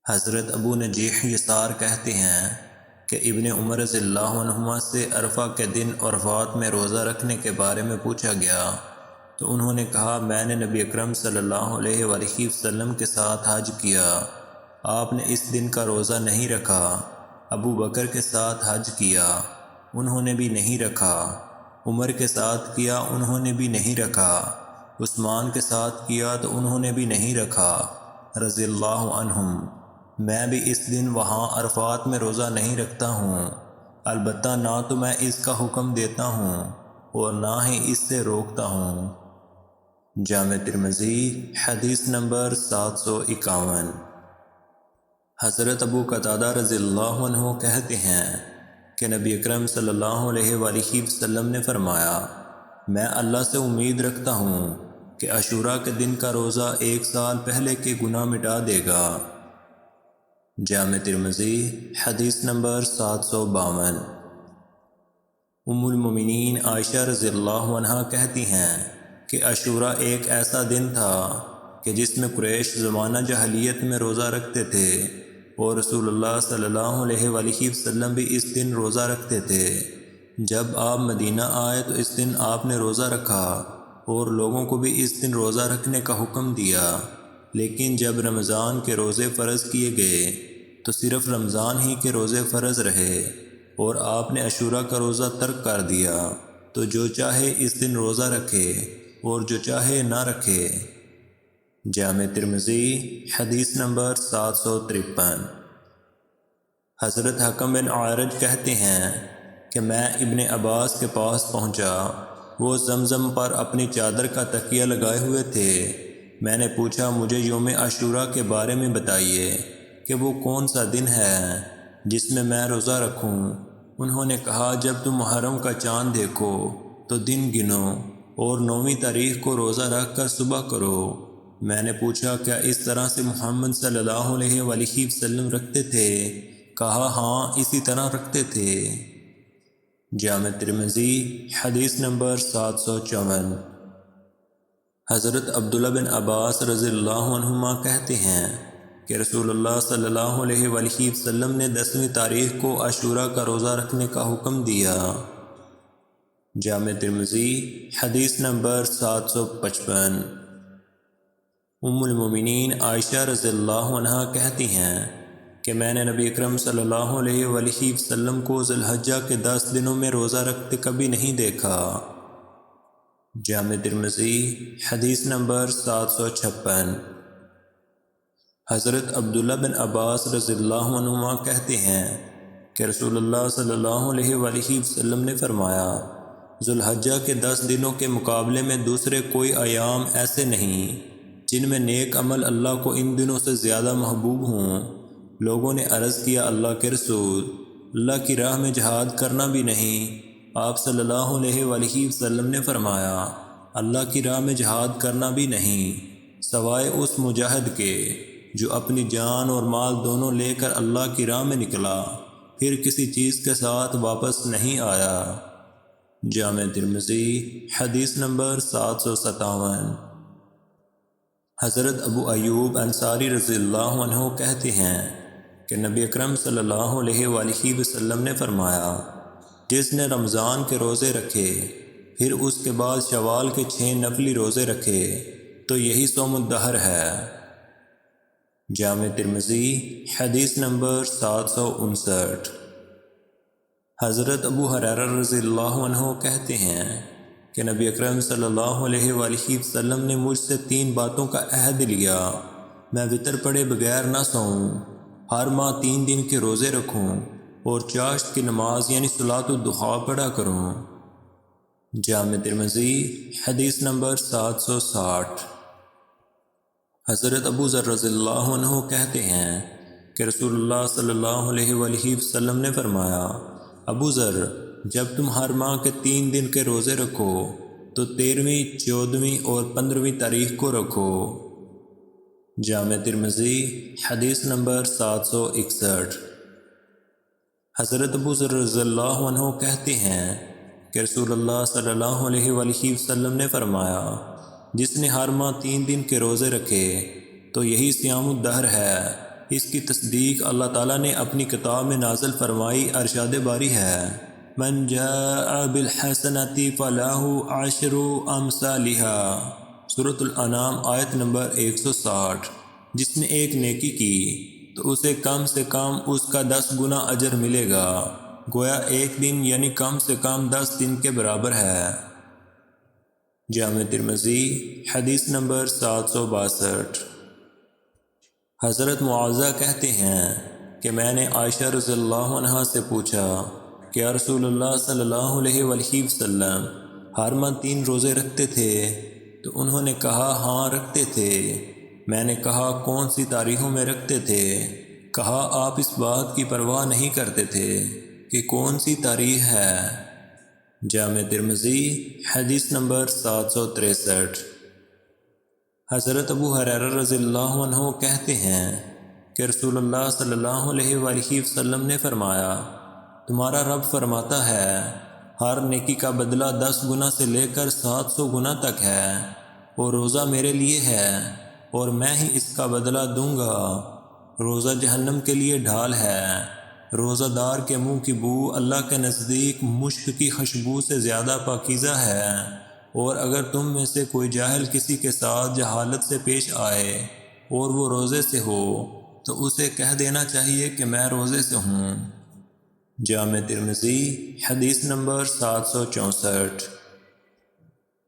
حضرت ابو نجیح یسار کہتے ہیں کہ ابن عمر رضی اللہ عنہما سے عرفہ کے دن عرفات میں روزہ رکھنے کے بارے میں پوچھا گیا تو انہوں نے کہا، میں نے نبی اکرم صلی اللہ علیہ وآلہ وسلم کے ساتھ حج کیا، آپ نے اس دن کا روزہ نہیں رکھا۔ ابو بکر کے ساتھ حج کیا، انہوں نے بھی نہیں رکھا۔ عمر کے ساتھ کیا، انہوں نے بھی نہیں رکھا۔ عثمان کے ساتھ کیا تو انہوں نے بھی نہیں رکھا رضی اللہ عنہم۔ میں بھی اس دن وہاں عرفات میں روزہ نہیں رکھتا ہوں، البتہ نہ تو میں اس کا حکم دیتا ہوں اور نہ ہی اس سے روکتا ہوں۔ جامع ترمذی حدیث نمبر 751۔ حضرت ابو قتادہ رضی اللہ عنہ کہتے ہیں کہ نبی اکرم صلی اللہ علیہ وآلہ وسلم نے فرمایا، میں اللہ سے امید رکھتا ہوں کہ عاشوراء کے دن کا روزہ 1 سال پہلے کے گناہ مٹا دے گا۔ جامع ترمذی حدیث نمبر 752۔ ام المومنین عائشہ رضی اللہ عنہا کہتی ہیں کہ عاشوراء ایک ایسا دن تھا کہ جس میں قریش زمانہ جاہلیت میں روزہ رکھتے تھے، اور رسول اللہ صلی اللہ علیہ وآلہ وسلم بھی اس دن روزہ رکھتے تھے۔ جب آپ مدینہ آئے تو اس دن آپ نے روزہ رکھا اور لوگوں کو بھی اس دن روزہ رکھنے کا حکم دیا، لیکن جب رمضان کے روزے فرض کیے گئے تو صرف رمضان ہی کے روزے فرض رہے اور آپ نے عاشوراء کا روزہ ترک کر دیا، تو جو چاہے اس دن روزہ رکھے اور جو چاہے نہ رکھے۔ جامع ترمذی حدیث نمبر 753۔ حضرت حکم بن عارج کہتے ہیں کہ میں ابن عباس کے پاس پہنچا، وہ زمزم پر اپنی چادر کا تکیہ لگائے ہوئے تھے۔ میں نے پوچھا، مجھے یوم عاشوراء کے بارے میں بتائیے کہ وہ کون سا دن ہے جس میں میں روزہ رکھوں؟ انہوں نے کہا، جب تم محرم کا چاند دیکھو تو دن گنو اور 9ویں تاریخ کو روزہ رکھ کر صبح کرو۔ میں نے پوچھا، کیا اس طرح سے محمد صلی اللہ علیہ وآلہ وسلم رکھتے تھے؟ کہا، ہاں اسی طرح رکھتے تھے۔ جامع ترمذی حدیث نمبر 754۔ حضرت عبداللہ بن عباس رضی اللہ عنہما کہتے ہیں کہ رسول اللہ صلی اللہ علیہ وآلہ وسلم نے 10ویں تاریخ کو عاشوراء کا روزہ رکھنے کا حکم دیا۔ جامع ترمذی حدیث نمبر 755۔ ام المومنین عائشہ رضی اللہ عنہا کہتی ہیں کہ میں نے نبی اکرم صلی اللہ علیہ وآلہ وسلم کو ذی الحجہ کے 10 دنوں میں روزہ رکھتے کبھی نہیں دیکھا۔ جامع ترمذی حدیث نمبر 756۔ حضرت عبداللہ بن عباس رضی اللہ عنہما کہتے ہیں کہ رسول اللہ صلی اللہ علیہ وآلہ وسلم نے فرمایا، ذی الحجہ کے 10 دنوں کے مقابلے میں دوسرے کوئی ایام ایسے نہیں جن میں نیک عمل اللہ کو ان دنوں سے زیادہ محبوب ہوں۔ لوگوں نے عرض کیا، اللہ کے رسول، اللہ کی راہ میں جہاد کرنا بھی نہیں؟ آپ صلی اللہ علیہ وآلہ وسلم نے فرمایا، اللہ کی راہ میں جہاد کرنا بھی نہیں، سوائے اس مجاہد کے جو اپنی جان اور مال دونوں لے کر اللہ کی راہ میں نکلا، پھر کسی چیز کے ساتھ واپس نہیں آیا۔ جامع ترمذی حدیث نمبر 757۔ حضرت ابو ایوب انصاری رضی اللہ عنہ کہتے ہیں کہ نبی اکرم صلی اللہ علیہ وآلہ وسلم نے فرمایا، جس نے رمضان کے روزے رکھے پھر اس کے بعد شوال کے 6 نفلی روزے رکھے تو یہی صوم الدہر ہے۔ جامع ترمذی حدیث نمبر 759۔ حضرت ابو ہریرہ رضی اللہ عنہ کہتے ہیں کہ نبی اکرم صلی اللہ علیہ وآلہ وسلم نے مجھ سے 3 باتوں کا عہد لیا، میں وتر پڑے بغیر نہ سوؤں، ہر ماہ 3 دن کے روزے رکھوں اور چاشت کی نماز یعنی صلاۃ الضحیٰ پڑھا کروں۔ جامع ترمذی حدیث نمبر 760۔ حضرت ابو ذر رضی اللہ عنہ کہتے ہیں کہ رسول اللہ صلی اللہ علیہ وآلہ وسلم نے فرمایا، ابو ذر، جب تم ہر ماہ کے 3 دن کے روزے رکھو تو 13ویں، 14ویں اور 15ویں تاریخ کو رکھو۔ جامع ترمذی حدیث نمبر 761۔ حضرت ابو ذر رضی اللہ عنہ کہتے ہیں کہ رسول اللہ صلی اللہ علیہ وآلہ وسلم نے فرمایا، جس نے ہر ماہ 3 دن کے روزے رکھے تو یہی صیام الدہر ہے۔ اس کی تصدیق اللہ تعالیٰ نے اپنی کتاب میں نازل فرمائی۔ ارشاد باری ہے، من جاء بالحسنۃ فلہ عشر امثالها، سورۃ الانعام آیت نمبر 160۔ جس نے ایک نیکی کی تو اسے کم سے کم اس کا 10 گنا اجر ملے گا، گویا ایک دن یعنی کم سے کم 10 دن کے برابر ہے۔ جامع ترمذی حدیث نمبر 762۔ حضرت معاذہ کہتے ہیں کہ میں نے عائشہ رضی اللہ عنہا سے پوچھا کہ یا رسول اللہ صلی اللہ علیہ وآلہ وسلم ہر ماہ 3 روزے رکھتے تھے؟ تو انہوں نے کہا ہاں رکھتے تھے۔ میں نے کہا کون سی تاریخوں میں رکھتے تھے؟ کہا آپ اس بات کی پرواہ نہیں کرتے تھے کہ کون سی تاریخ ہے۔ جامع ترمذی حدیث نمبر 763۔ حضرت ابو ہریرہ رضی اللہ عنہ کہتے ہیں کہ رسول اللہ صلی اللہ علیہ وآلہ وسلم نے فرمایا، تمہارا رب فرماتا ہے ہر نیکی کا بدلہ 10 گنا سے لے کر 700 گنا تک ہے، اور روزہ میرے لیے ہے اور میں ہی اس کا بدلہ دوں گا۔ روزہ جہنم کے لیے ڈھال ہے۔ روزہ دار کے منہ کی بو اللہ کے نزدیک مشک کی خوشبو سے زیادہ پاکیزہ ہے، اور اگر تم میں سے کوئی جاہل کسی کے ساتھ جہالت سے پیش آئے اور وہ روزے سے ہو تو اسے کہہ دینا چاہیے کہ میں روزے سے ہوں۔ جامع ترمذی حدیث نمبر 764۔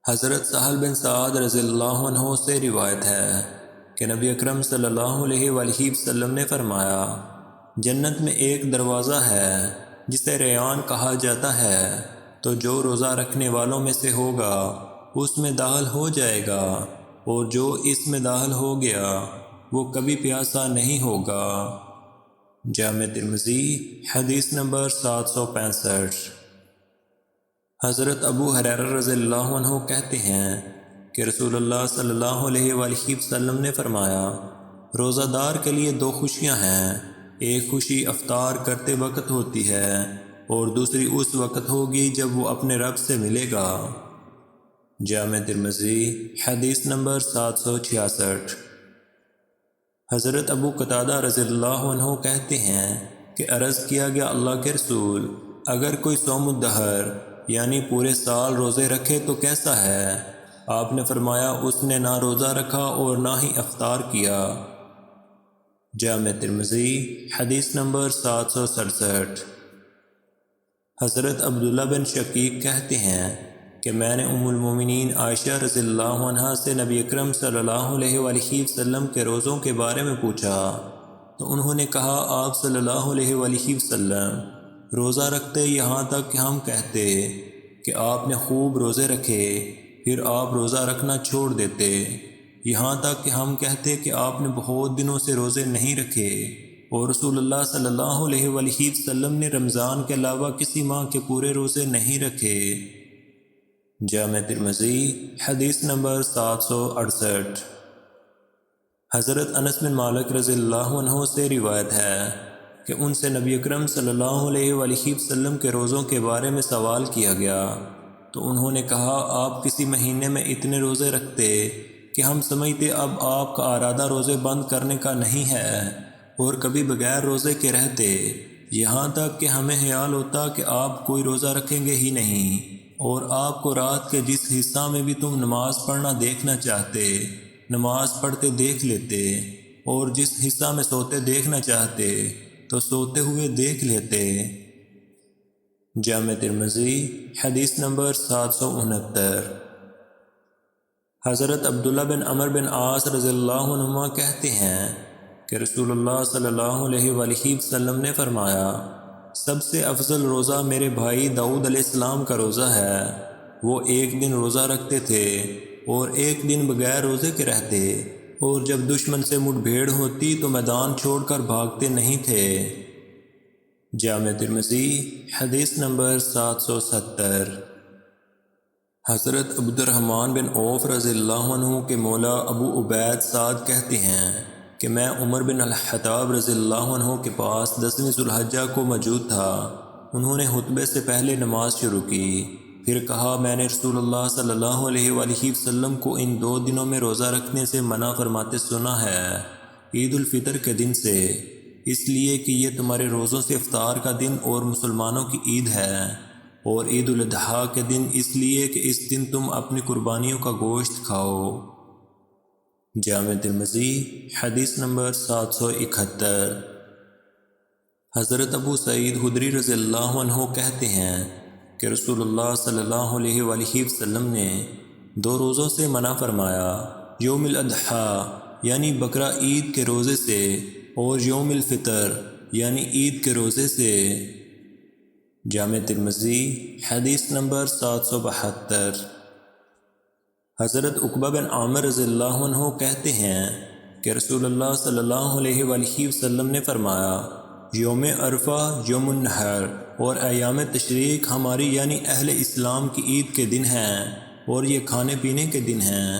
حضرت سہل بن سعد رضی اللہ عنہ سے روایت ہے کہ نبی اکرم صلی اللہ علیہ وآلہ وسلم نے فرمایا، جنت میں ایک دروازہ ہے جسے ریان کہا جاتا ہے، تو جو روزہ رکھنے والوں میں سے ہوگا اس میں داخل ہو جائے گا، اور جو اس میں داخل ہو گیا وہ کبھی پیاسا نہیں ہوگا۔ جامع ترمذی حدیث نمبر 765۔ حضرت ابو ہریرہ رضی اللہ عنہ کہتے ہیں کہ رسول اللہ صلی اللہ علیہ وآلہ وسلم نے فرمایا، روزہ دار کے لیے 2 خوشیاں ہیں، ایک خوشی افطار کرتے وقت ہوتی ہے اور دوسری اس وقت ہوگی جب وہ اپنے رب سے ملے گا۔ جامع ترمذی حدیث نمبر 766۔ حضرت ابو قتادہ رضی اللہ عنہ کہتے ہیں کہ عرض کیا گیا، اللہ کے رسول، اگر کوئی صوم الدہر یعنی پورے سال روزے رکھے تو کیسا ہے؟ آپ نے فرمایا، اس نے نہ روزہ رکھا اور نہ ہی افطار کیا۔ جامع ترمذی حدیث نمبر 767۔ حضرت عبداللہ بن شقیق کہتے ہیں کہ میں نے ام المومنین عائشہ رضی اللہ عنہا سے نبی اکرم صلی اللہ علیہ وآلہ وسلم کے روزوں کے بارے میں پوچھا، تو انہوں نے کہا، آپ صلی اللہ علیہ وآلہ وسلم روزہ رکھتے یہاں تک کہ ہم کہتے کہ آپ نے خوب روزے رکھے، پھر آپ روزہ رکھنا چھوڑ دیتے، یہاں تک کہ ہم کہتے کہ آپ نے بہت دنوں سے روزے نہیں رکھے، اور رسول اللہ صلی اللہ علیہ وآلہ وسلم نے رمضان کے علاوہ کسی ماہ کے پورے روزے نہیں رکھے۔ جامع ترمذی حدیث نمبر 768۔ حضرت انس بن مالک رضی اللہ عنہ سے روایت ہے کہ ان سے نبی اکرم صلی اللہ علیہ وآلہ وسلم کے روزوں کے بارے میں سوال کیا گیا، تو انہوں نے کہا، آپ کسی مہینے میں اتنے روزے رکھتے کہ ہم سمجھتے اب آپ کا ارادہ روزے بند کرنے کا نہیں ہے، اور کبھی بغیر روزے کے رہتے، یہاں تک کہ ہمیں خیال ہوتا کہ آپ کوئی روزہ رکھیں گے ہی نہیں، اور آپ کو رات کے جس حصہ میں بھی تم نماز پڑھنا دیکھنا چاہتے نماز پڑھتے دیکھ لیتے، اور جس حصہ میں سوتے دیکھنا چاہتے تو سوتے ہوئے دیکھ لیتے۔ جامع ترمذی حدیث نمبر 769۔ حضرت عبداللہ بن عمر بن عاص رضی اللہ عنہما کہتے ہیں کہ رسول اللہ صلی اللہ علیہ وآلہ وسلم نے فرمایا، سب سے افضل روزہ میرے بھائی داؤد علیہ السلام کا روزہ ہے، وہ ایک دن روزہ رکھتے تھے اور ایک دن بغیر روزے کے رہتے، اور جب دشمن سے مٹ بھیڑ ہوتی تو میدان چھوڑ کر بھاگتے نہیں تھے۔ جامع ترمذی حدیث نمبر 770۔ حضرت عبد الرحمن بن عوف رضی اللہ عنہ کے مولا ابو عبید سعد کہتے ہیں کہ میں عمر بن الخطاب رضی اللہ عنہ کے پاس 10ویں ذو الحجہ کو موجود تھا۔ انہوں نے خطبے سے پہلے نماز شروع کی، پھر کہا، میں نے رسول اللہ صلی اللہ علیہ وآلہ وسلم کو ان 2 دنوں میں روزہ رکھنے سے منع فرماتے سنا ہے، عید الفطر کے دن سے، اس لیے کہ یہ تمہارے روزوں سے افطار کا دن اور مسلمانوں کی عید ہے، اور عید الاضحیٰ کے دن اس لیے کہ اس دن تم اپنی قربانیوں کا گوشت کھاؤ۔ جامع ترمذی حدیث نمبر 771۔ حضرت ابو سعید خدری رضی اللہ عنہ کہتے ہیں کہ رسول اللہ صلی اللہ علیہ وآلہ وسلم نے 2 روزوں سے منع فرمایا، یوم الاضحیٰ یعنی بقرہ عید کے روزے سے، اور یوم الفطر یعنی عید کے روزے سے۔ جامع ترمذی حدیث نمبر 772۔ حضرت عقبہ بن عامر رضی اللہ عنہ کہتے ہیں کہ رسول اللہ صلی اللہ علیہ وآلہ وسلم نے فرمایا، یوم عرفہ، یوم النحر اور ایام تشریق ہماری یعنی اہل اسلام کی عید کے دن ہیں، اور یہ کھانے پینے کے دن ہیں۔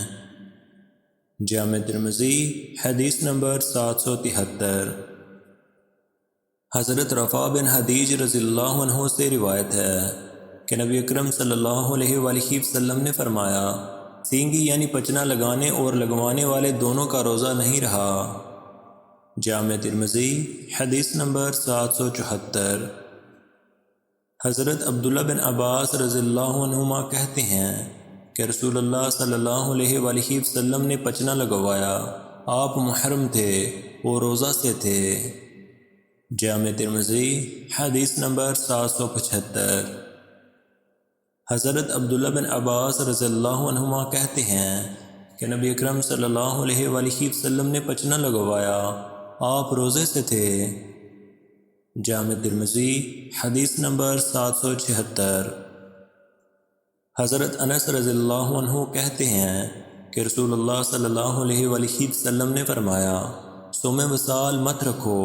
جامع ترمذی حدیث نمبر 773۔ حضرت رفاع بن حدیج رضی اللہ عنہ سے روایت ہے کہ نبی اکرم صلی اللہ علیہ وآلہ وسلم نے فرمایا، سینگی یعنی پچنا لگانے اور لگوانے والے دونوں کا روزہ نہیں رہا۔ جامع ترمذی حدیث نمبر 774۔ حضرت عبداللہ بن عباس رضی اللہ عنہما کہتے ہیں کہ رسول اللہ صلی اللہ علیہ وآلہ وسلم نے پچنا لگوایا، آپ محرم تھے اور روزہ سے تھے۔ جامع ترمذی حدیث نمبر 775۔ حضرت عبداللہ بن عباس رضی اللہ عنہما کہتے ہیں کہ نبی اکرم صلی اللہ علیہ وآلہ وسلم نے پچنا لگوایا، آپ روزے سے تھے۔ جامع ترمذی حدیث نمبر 776۔ حضرت انس رضی اللہ عنہ کہتے ہیں کہ رسول اللہ صلی اللہ علیہ وآلہ وسلم نے فرمایا، صوم وصال مت رکھو۔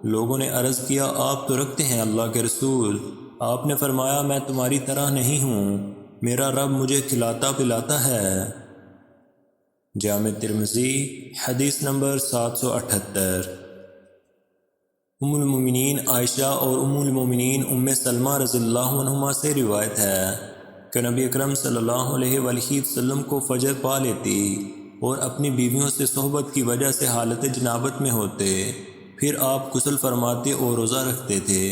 لوگوں نے عرض کیا، آپ تو رکھتے ہیں اللہ کے رسول؟ آپ نے فرمایا، میں تمہاری طرح نہیں ہوں، میرا رب مجھے کھلاتا پلاتا ہے۔ جامع ترمذی حدیث نمبر 778۔ ام المومنین عائشہ اور ام المومنین ام سلمہ رضی اللہ عنہما سے روایت ہے کہ نبی اکرم صلی اللہ علیہ وآلہ وسلم کو فجر پا لیتی اور اپنی بیویوں سے صحبت کی وجہ سے حالت جنابت میں ہوتے، پھر آپ غسل فرماتے اور روزہ رکھتے تھے۔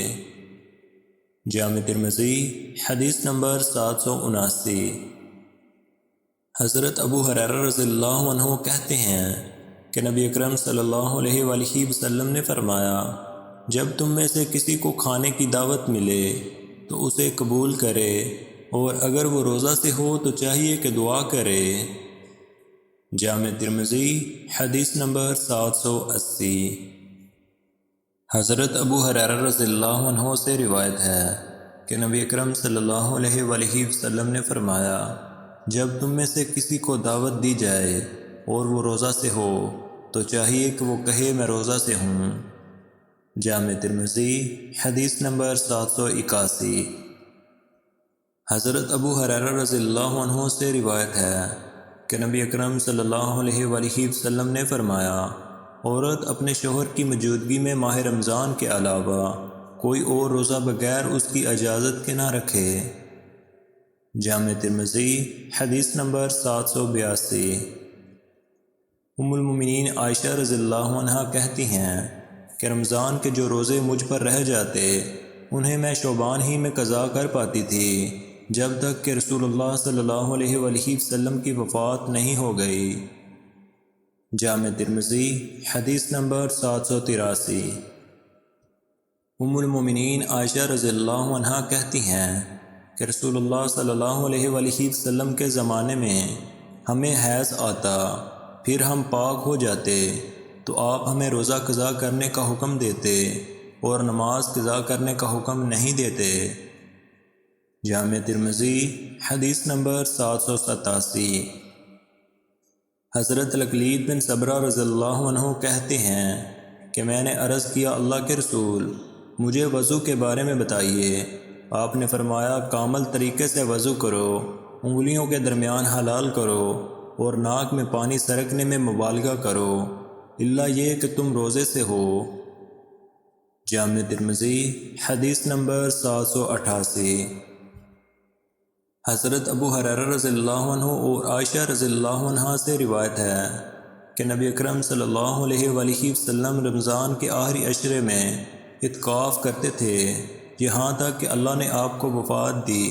جامع ترمذی حدیث نمبر 779۔ حضرت ابو ہریرہ رضی اللہ عنہ کہتے ہیں کہ نبی اکرم صلی اللہ علیہ وآلہ وسلم نے فرمایا، جب تم میں سے کسی کو کھانے کی دعوت ملے تو اسے قبول کرے، اور اگر وہ روزہ سے ہو تو چاہیے کہ دعا کرے۔ جامع ترمذی حدیث نمبر 780۔ حضرت ابو ہریرہ رضی اللہ عنہ سے روایت ہے کہ نبی اکرم صلی اللہ علیہ وآلہ وسلم نے فرمایا، جب تم میں سے کسی کو دعوت دی جائے اور وہ روزہ سے ہو تو چاہیے کہ وہ کہے میں روزہ سے ہوں۔ جامع ترمذی حدیث نمبر 781۔ حضرت ابو ہریرہ رضی اللہ عنہ سے روایت ہے کہ نبی اکرم صلی اللہ علیہ وآلہ وسلم نے فرمایا، عورت اپنے شوہر کی موجودگی میں ماہ رمضان کے علاوہ کوئی اور روزہ بغیر اس کی اجازت کے نہ رکھے۔ جامع ترمذی حدیث نمبر 782۔ ام المومنین عائشہ رضی اللہ عنہا کہتی ہیں کہ رمضان کے جو روزے مجھ پر رہ جاتے انہیں میں شعبان ہی میں قضا کر پاتی تھی، جب تک کہ رسول اللہ صلی اللہ علیہ وآلہ وسلم کی وفات نہیں ہو گئی۔ جامع ترمذی حدیث نمبر 783۔ ام المومنین عائشہ رضی اللہ عنہا کہتی ہیں کہ رسول اللہ صلی اللہ علیہ وآلہ وسلم کے زمانے میں ہمیں حیض آتا، پھر ہم پاک ہو جاتے تو آپ ہمیں روزہ قضا کرنے کا حکم دیتے اور نماز قضا کرنے کا حکم نہیں دیتے۔ جامع ترمذی حدیث نمبر 787۔ حضرت لقید بن صبرہ رضی اللہ عنہ کہتے ہیں کہ میں نے عرض کیا، اللہ کے رسول مجھے وضو کے بارے میں بتائیے۔ آپ نے فرمایا، کامل طریقے سے وضو کرو، انگلیوں کے درمیان حلال کرو اور ناک میں پانی سرکنے میں مبالغہ کرو، الا یہ کہ تم روزے سے ہو۔ جامع ترمذی حدیث نمبر 788۔ حضرت ابو ہریرہ رضی اللہ عنہ اور عائشہ رضی اللہ عنہ سے روایت ہے کہ نبی اکرم صلی اللہ علیہ وآلہ وسلم رمضان کے آخری عشرے میں اعتکاف کرتے تھے یہاں تک کہ اللہ نے آپ کو وفات دی۔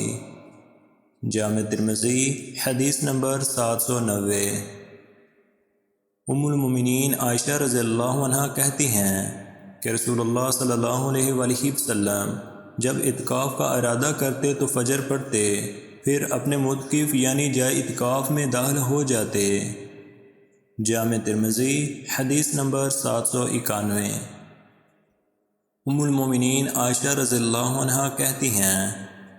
جامع ترمذی حدیث نمبر 790۔ ام المومنین عائشہ رضی اللہ عنہ کہتی ہیں کہ رسول اللہ صلی اللہ علیہ وآلہ وسلم جب اعتکاف کا ارادہ کرتے تو فجر پڑھتے، پھر اپنے معتکف یعنی جائے اعتکاف میں داخل ہو جاتے۔ جامع ترمذی حدیث نمبر 791۔ ام المومنین عائشہ رضی اللہ عنہ کہتی ہیں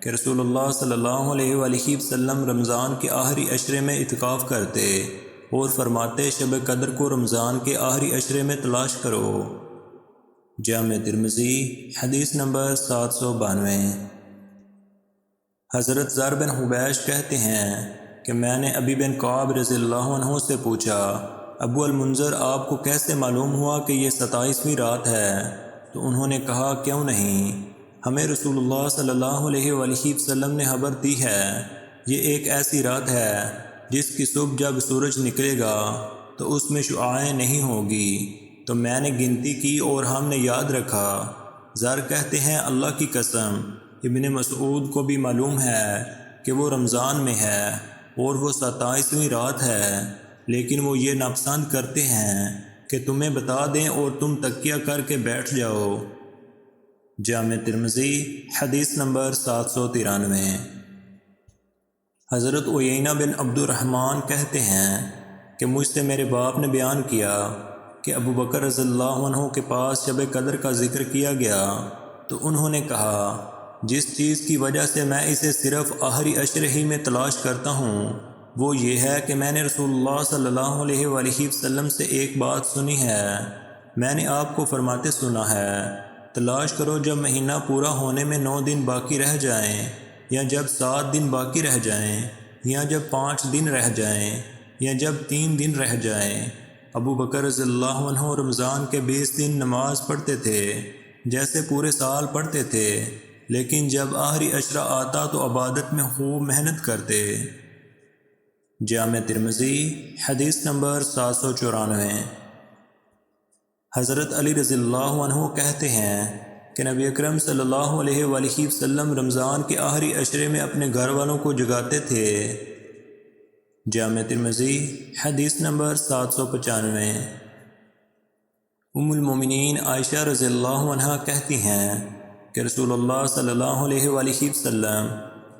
کہ رسول اللہ صلی اللہ علیہ وآلہ وسلم رمضان کے آخری عشرے میں اعتکاف کرتے اور فرماتے شب قدر کو رمضان کے آخری عشرے میں تلاش کرو۔ جامع ترمذی حدیث نمبر 792۔ حضرت زر بن حبیش کہتے ہیں کہ میں نے ابی بن کعب رضی اللہ عنہ سے پوچھا، ابو المنذر آپ کو کیسے معلوم ہوا کہ یہ 27ویں رات ہے؟ تو انہوں نے کہا کیوں نہیں، ہمیں رسول اللہ صلی اللہ علیہ وآلہ وسلم نے خبر دی ہے، یہ ایک ایسی رات ہے جس کی صبح جب سورج نکلے گا تو اس میں شعاعیں نہیں ہوگی۔ تو میں نے گنتی کی اور ہم نے یاد رکھا۔ زر کہتے ہیں اللہ کی قسم ابن مسعود کو بھی معلوم ہے کہ وہ رمضان میں ہے اور وہ 27ویں رات ہے، لیکن وہ یہ ناپسند کرتے ہیں کہ تمہیں بتا دیں اور تم تکیہ کر کے بیٹھ جاؤ۔ جامع ترمذی حدیث نمبر 793۔ حضرت عیینہ بن عبد الرحمن کہتے ہیں کہ مجھ سے میرے باپ نے بیان کیا کہ ابو بکر رضی اللہ عنہ کے پاس شب قدر کا ذکر کیا گیا تو انہوں نے کہا، جس چیز کی وجہ سے میں اسے صرف آخری عشرے ہی میں تلاش کرتا ہوں وہ یہ ہے کہ میں نے رسول اللہ صلی اللہ علیہ وآلہ وسلم سے ایک بات سنی ہے، میں نے آپ کو فرماتے سنا ہے، تلاش کرو جب مہینہ پورا ہونے میں 9 دن باقی رہ جائیں، یا جب 7 دن باقی رہ جائیں، یا جب 5 دن رہ جائیں، یا جب 3 دن رہ جائیں۔ ابو بکر رضی اللہ عنہ رمضان کے 20 دن نماز پڑھتے تھے جیسے پورے سال پڑھتے تھے، لیکن جب آخری عشرہ آتا تو عبادت میں خوب محنت کرتے۔ جامع ترمذی حدیث نمبر 794۔ حضرت علی رضی اللہ عنہ کہتے ہیں کہ نبی اکرم صلی اللہ علیہ وآلہ وسلم رمضان کے آخری عشرے میں اپنے گھر والوں کو جگاتے تھے۔ جامع ترمذی حدیث نمبر 795۔ ام المومنین عائشہ رضی اللہ عنہ کہتی ہیں کہ رسول اللہ صلی اللہ علیہ وآلہ وسلم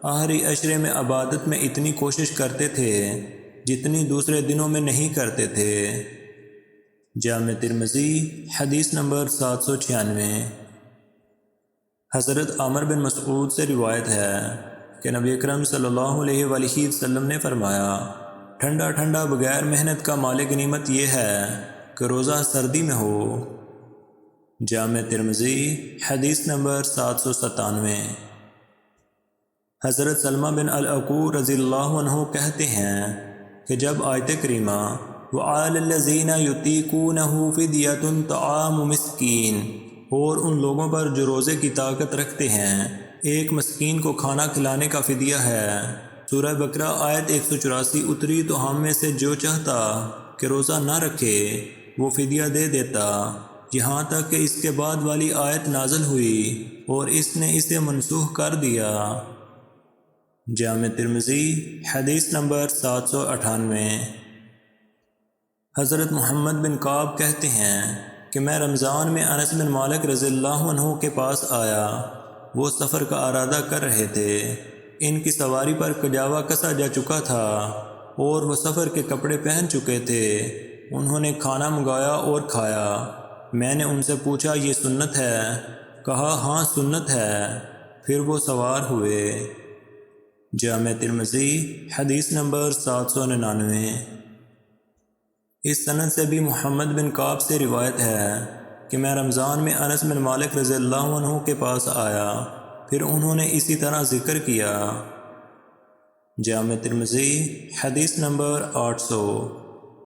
آخری عشرے میں عبادت میں اتنی کوشش کرتے تھے جتنی دوسرے دنوں میں نہیں کرتے تھے۔ جامع ترمذی حدیث نمبر 796۔ حضرت عامر بن مسعود سے روایت ہے کہ نبی اکرم صلی اللہ علیہ وآلہ وسلم نے فرمایا، ٹھنڈا ٹھنڈا بغیر محنت کا مال غنیمت یہ ہے کہ روزہ سردی میں ہو۔ جامع ترمذی حدیث نمبر 797۔ حضرت سلمہ بن الاکوع رضی اللہ عنہ کہتے ہیں کہ جب آیت کریمہ وَعَلَى الَّذِينَ يُطِيقُونَهُ فِدْيَةٌ طَعَامُ مِسْكِينٍ اور ان لوگوں پر جو روزے کی طاقت رکھتے ہیں ایک مسکین کو کھانا کھلانے کا فدیہ ہے، سورہ بقرہ آیت 184 اتری تو ہم میں سے جو چاہتا کہ روزہ نہ رکھے وہ فدیہ دے دیتا، یہاں تک کہ اس کے بعد والی آیت نازل ہوئی اور اس نے اسے منسوخ کر دیا۔ جامع ترمذی حدیث نمبر 798۔ حضرت محمد بن کعب کہتے ہیں کہ میں رمضان میں انس بن مالک رضی اللہ عنہ کے پاس آیا، وہ سفر کا ارادہ کر رہے تھے، ان کی سواری پر کجاوا کسا جا چکا تھا اور وہ سفر کے کپڑے پہن چکے تھے، انہوں نے کھانا منگایا اور کھایا، میں نے ان سے پوچھا یہ سنت ہے؟ کہا ہاں سنت ہے، پھر وہ سوار ہوئے۔ جامع ترمذی حدیث نمبر 799۔ اس سند سے بھی محمد بن کعب سے روایت ہے کہ میں رمضان میں انس بن مالک رضی اللہ عنہ کے پاس آیا، پھر انہوں نے اسی طرح ذکر کیا۔ جامع ترمذی حدیث نمبر 800۔